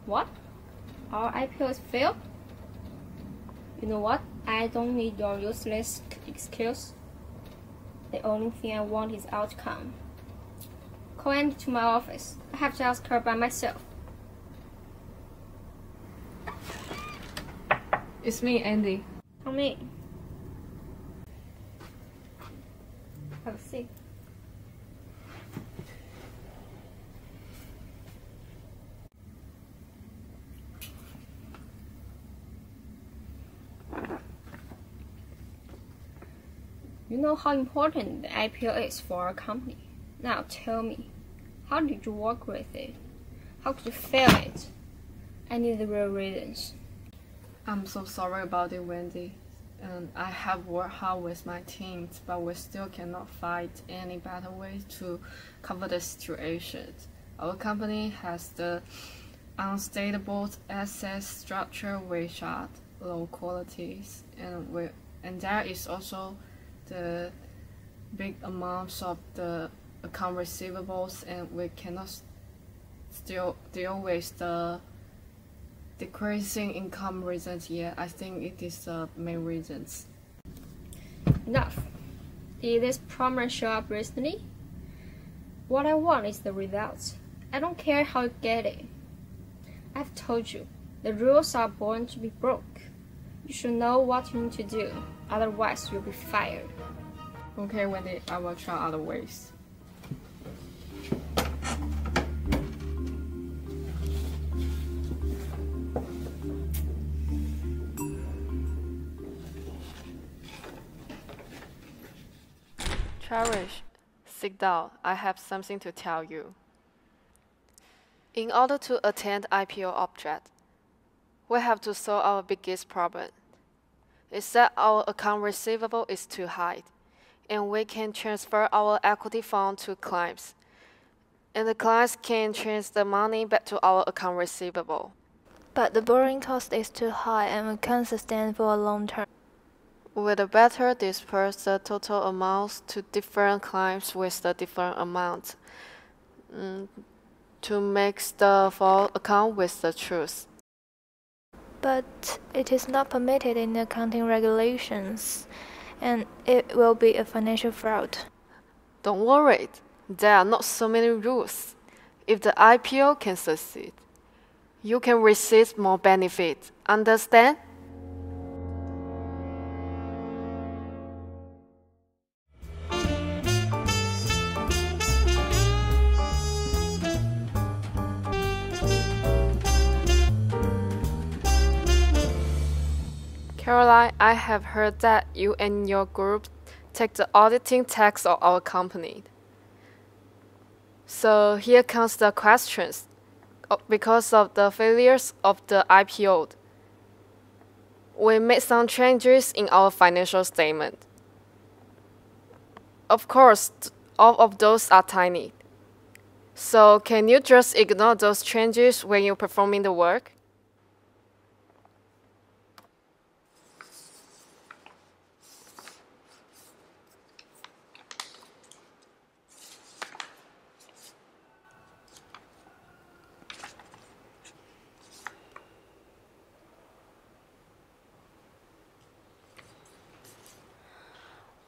What? Our IPO is failed? You know what? I don't need your useless excuse. The only thing I want is outcome. Call Andy to my office. I have to ask her by myself. It's me, Andy. Come in. Have a seat. You know how important the IPO is for our company. Now tell me, how did you work with it? How could you fail it? I need the real reasons. I'm so sorry about it, Wendy. I have worked hard with my teams, but we still cannot find any better way to cover the situation. Our company has the unstable asset structure which are low qualities, and there is also the big amounts of the account receivables, and we cannot still deal with the decreasing income reasons yet. I think it is the main reasons. Enough. Did this problem show up recently? What I want is the results. I don't care how you get it. I've told you, the rules are born to be broke. You should know what you need to do, otherwise you'll be fired. Okay, Wendy, I will try other ways. Cherish, sit down. I have something to tell you. In order to attain IPO object, we have to solve our biggest problem. It's that our account receivable is too high, and we can transfer our equity fund to clients, and the clients can transfer the money back to our account receivable. But the borrowing cost is too high and we can't sustain for a long term. We better disperse the total amounts to different clients with the different amounts to mix the full account with the truth. But it is not permitted in the accounting regulations, and it will be a financial fraud. Don't worry, there are not so many rules. If the IPO can succeed, you can receive more benefit. Understand? Caroline, I have heard that you and your group take the auditing tax of our company. So here comes the questions. Because of the failures of the IPO, we made some changes in our financial statement. Of course, all of those are tiny. So can you just ignore those changes when you're performing the work?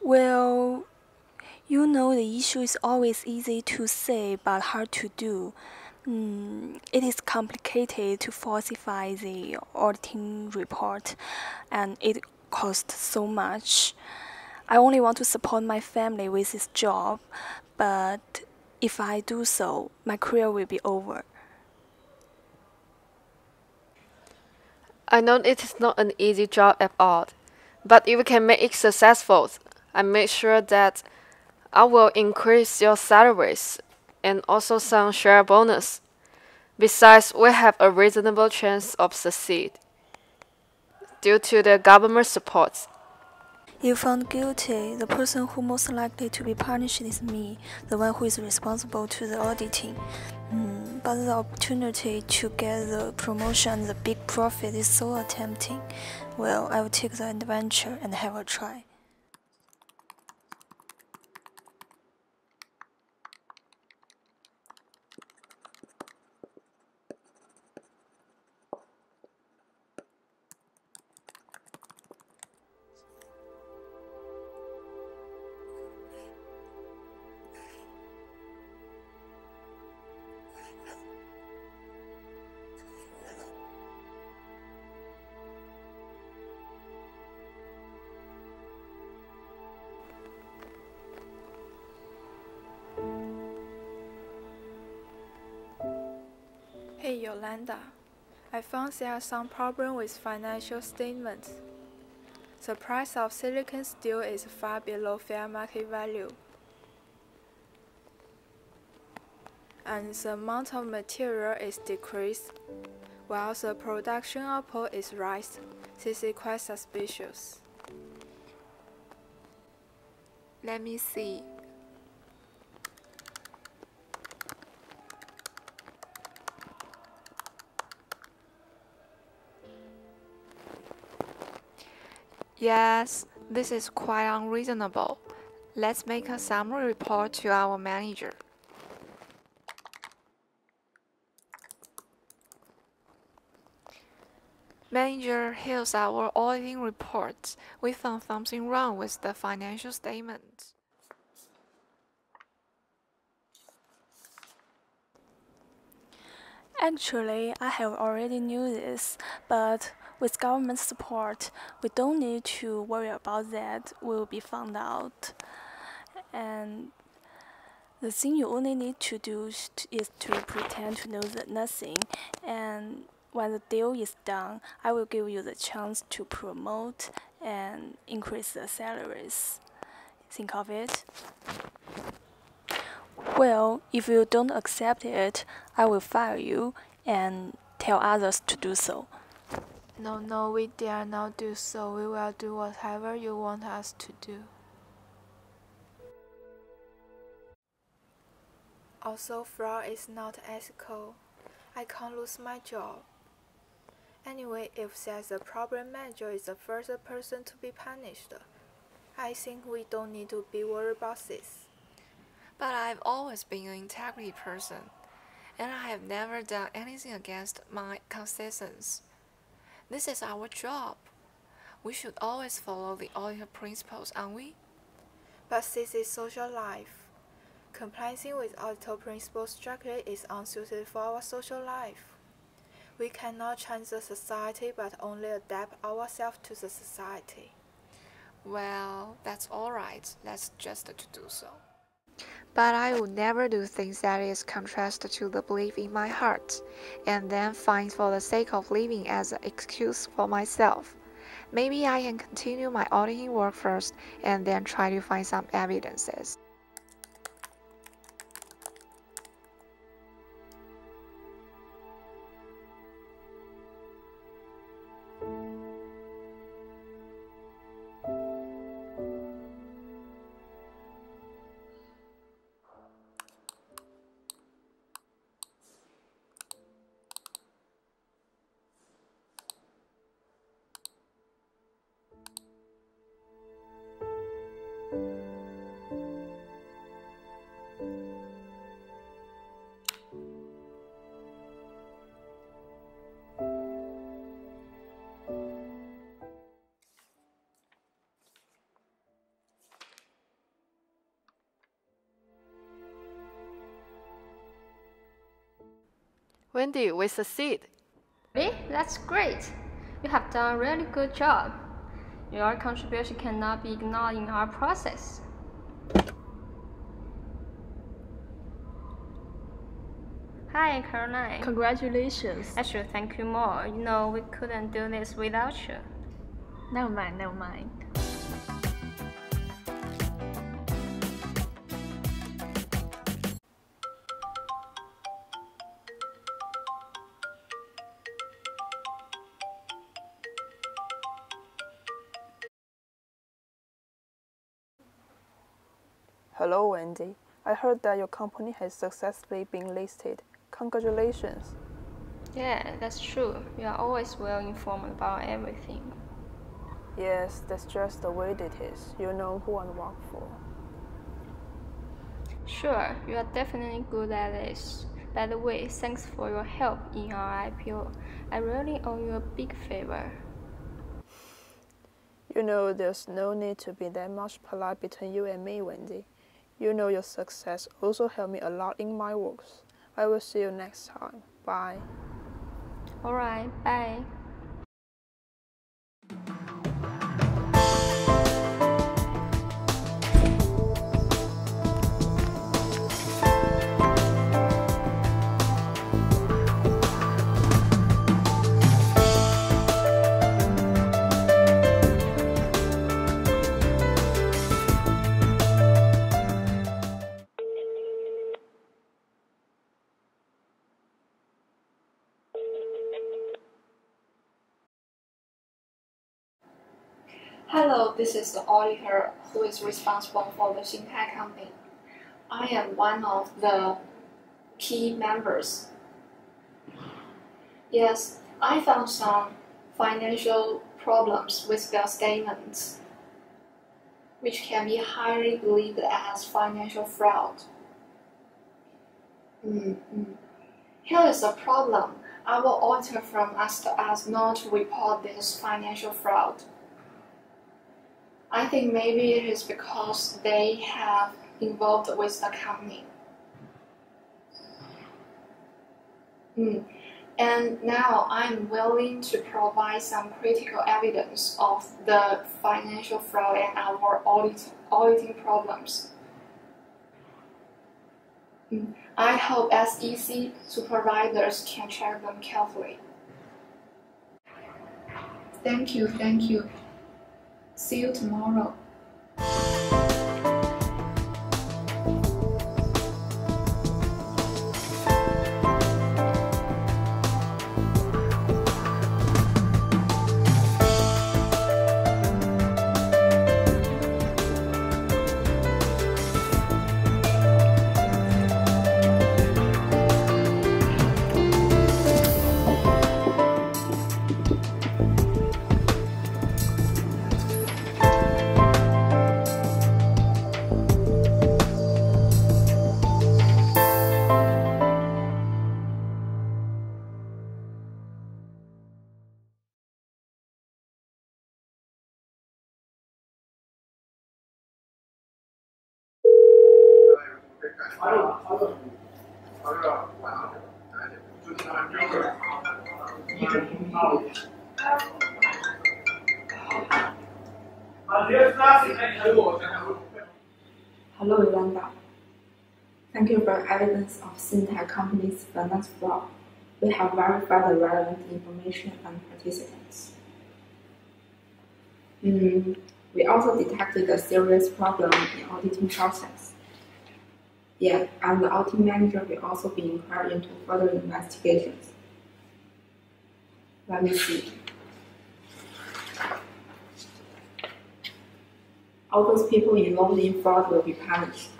Well, you know the issue is always easy to say but hard to do. It is complicated to falsify the auditing report, and it costs so much. I only want to support my family with this job, but if I do so, my career will be over. I know it is not an easy job at all, but if we can make it successful, I make sure that I will increase your salaries and also some share bonus. Besides, we have a reasonable chance of succeed due to the government support. If found guilty, the person who most likely to be punished is me, the one who is responsible to the auditing. But the opportunity to get the promotion and the big profit is so tempting. Well, I will take the adventure and have a try. Yolanda. I found there are some problems with financial statements. The price of silicon steel is far below fair market value, and the amount of material is decreased, while the production output is rising. This is quite suspicious. Let me see. Yes, this is quite unreasonable. Let's make a summary report to our manager. Manager, here's our auditing report. We found something wrong with the financial statement. Actually, I have already knew this, but with government support, we don't need to worry about that. Will be found out. And the thing you only need to do is to pretend to know nothing. And when the deal is done, I will give you the chance to promote and increase the salaries. Think of it. Well, if you don't accept it, I will fire you and tell others to do so. No, we dare not do so. We will do whatever you want us to do. Also, fraud is not ethical. I can't lose my job. Anyway, if there's a problem, manager is the first person to be punished. I think we don't need to be worried about this. But I've always been an integrity person, and I have never done anything against my conscience. This is our job. We should always follow the auditor principles, aren't we? But this is social life. Complying with auditor principles strictly is unsuited for our social life. We cannot change the society, but only adapt ourselves to the society. Well, that's all right. Let's just to do so. But I would never do things that is contrast to the belief in my heart, and then find for the sake of living as an excuse for myself. Maybe I can continue my auditing work first, and then try to find some evidences. Wendy, we succeed. Really? That's great. You have done a really good job. Your contribution cannot be ignored in our process. Hi, Caroline. Congratulations. I should thank you more. You know, we couldn't do this without you. Never mind, never mind. Hello, Wendy. I heard that your company has successfully been listed. Congratulations. Yeah, that's true. You are always well informed about everything. Yes, that's just the way it is. You know who I work for. Sure, you are definitely good at this. By the way, thanks for your help in our IPO. I really owe you a big favor. You know, there's no need to be that much polite between you and me, Wendy. You know your success also helped me a lot in my works. I will see you next time. Bye. Alright, bye. Hello, this is the auditor who is responsible for the G3 company. I am one of the key members. Yes, I found some financial problems with their statements, which can be highly believed as financial fraud. Here is the problem. Our auditor firm asked us not to report this financial fraud. I think maybe it is because they have involved with the company. And now I'm willing to provide some critical evidence of the financial fraud and our auditing problems. I hope SEC supervisors can check them carefully. Thank you. See you tomorrow. Hello, Yolanda. Thank you for evidence of G3 company's finance fraud. We have verified the relevant information and participants. We also detected a serious problem in auditing process. Yeah, and the auditing manager will also be inquired into further investigations. Let me see. All those people involved in fraud will be punished.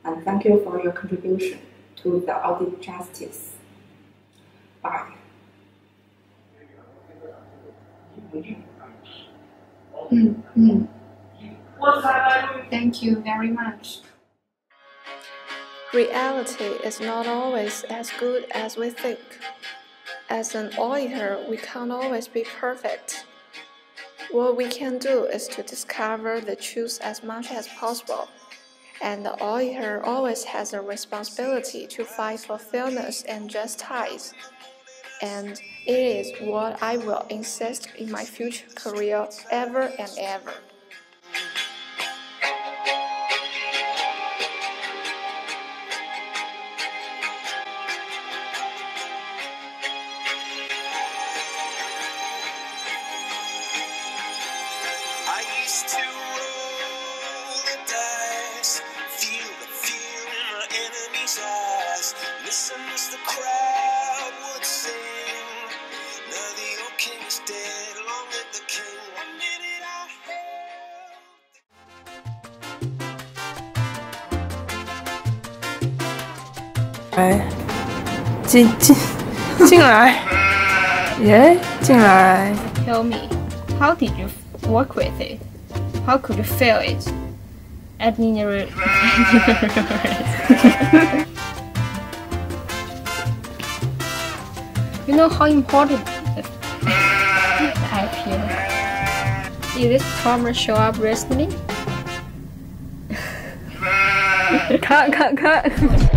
And thank you for your contribution to the audit justice. Bye. Thank you very much. Reality is not always as good as we think. As an auditor, we can't always be perfect. What we can do is to discover the truth as much as possible. And the auditor always has a responsibility to fight for fairness and justice. And it is what I will insist in my future career ever and ever. I used to roll the dice, feel the fear in my enemy's eyes, listen as the crowd would sing. Now the old king is dead, long live the king. 1 minute I held. 进来，耶，进来。 Tell me, how did you work with it? How could you fail it? You know how important I feel. Did this problem show up recently? cut.